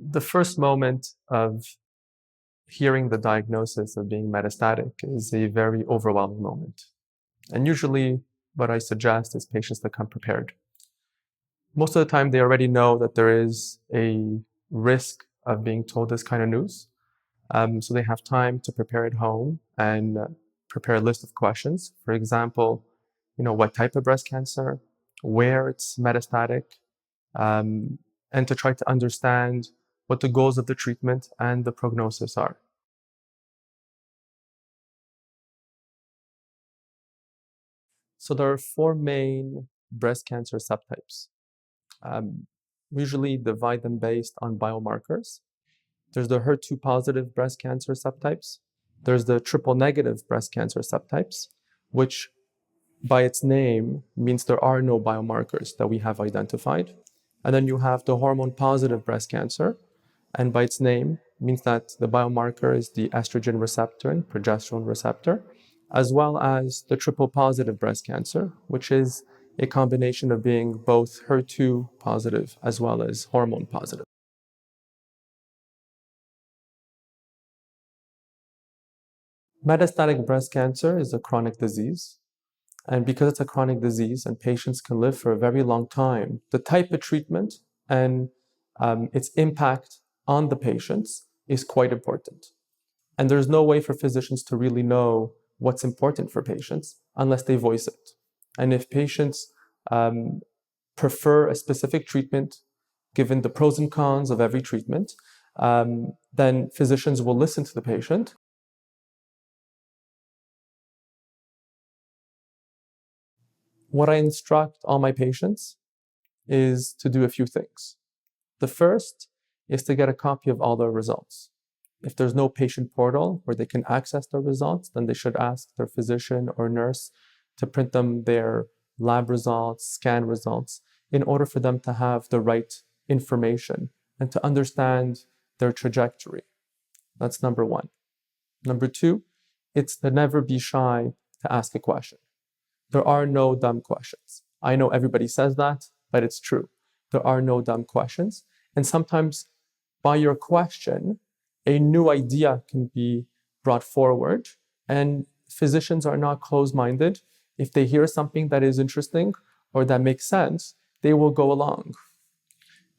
The first moment of hearing the diagnosis of being metastatic is a very overwhelming moment. And usually what I suggest is patients to come prepared. Most of the time, they already know that there is a risk of being told this kind of news. So they have time to prepare at home and prepare a list of questions. For example, what type of breast cancer, where it's metastatic, and to try to understand what the goals of the treatment and the prognosis are. So there are four main breast cancer subtypes. We usually divide them based on biomarkers. There's the HER2 positive breast cancer subtypes. There's the triple negative breast cancer subtypes, which by its name means there are no biomarkers that we have identified. And then you have the hormone positive breast cancer, and by its name means that the biomarker is the estrogen receptor and progesterone receptor, as well as the triple positive breast cancer, which is a combination of being both HER2 positive as well as hormone positive. Metastatic breast cancer is a chronic disease. And because it's a chronic disease and patients can live for a very long time, the type of treatment and its impact on the patients is quite important. And there's no way for physicians to really know what's important for patients unless they voice it. And if patients prefer a specific treatment, given the pros and cons of every treatment, then physicians will listen to the patient. What I instruct all my patients is to do a few things. The first is to get a copy of all their results. If there's no patient portal where they can access their results, then they should ask their physician or nurse to print them their lab results, scan results, in order for them to have the right information and to understand their trajectory. That's number one. Number two, it's to never be shy to ask a question. There are no dumb questions. I know everybody says that, but it's true. There are no dumb questions. And sometimes by your question, a new idea can be brought forward. And physicians are not closed-minded. If they hear something that is interesting or that makes sense, they will go along.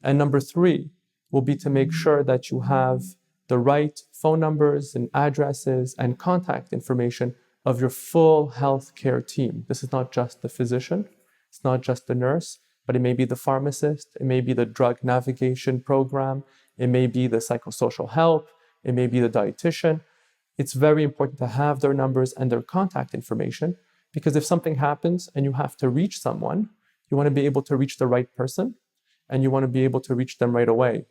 And number three will be to make sure that you have the right phone numbers and addresses and contact information of your full healthcare team. This is not just the physician, it's not just the nurse, but it may be the pharmacist, it may be the drug navigation program, it may be the psychosocial help, it may be the dietitian. It's very important to have their numbers and their contact information, because if something happens and you have to reach someone, you want to be able to reach the right person and you want to be able to reach them right away.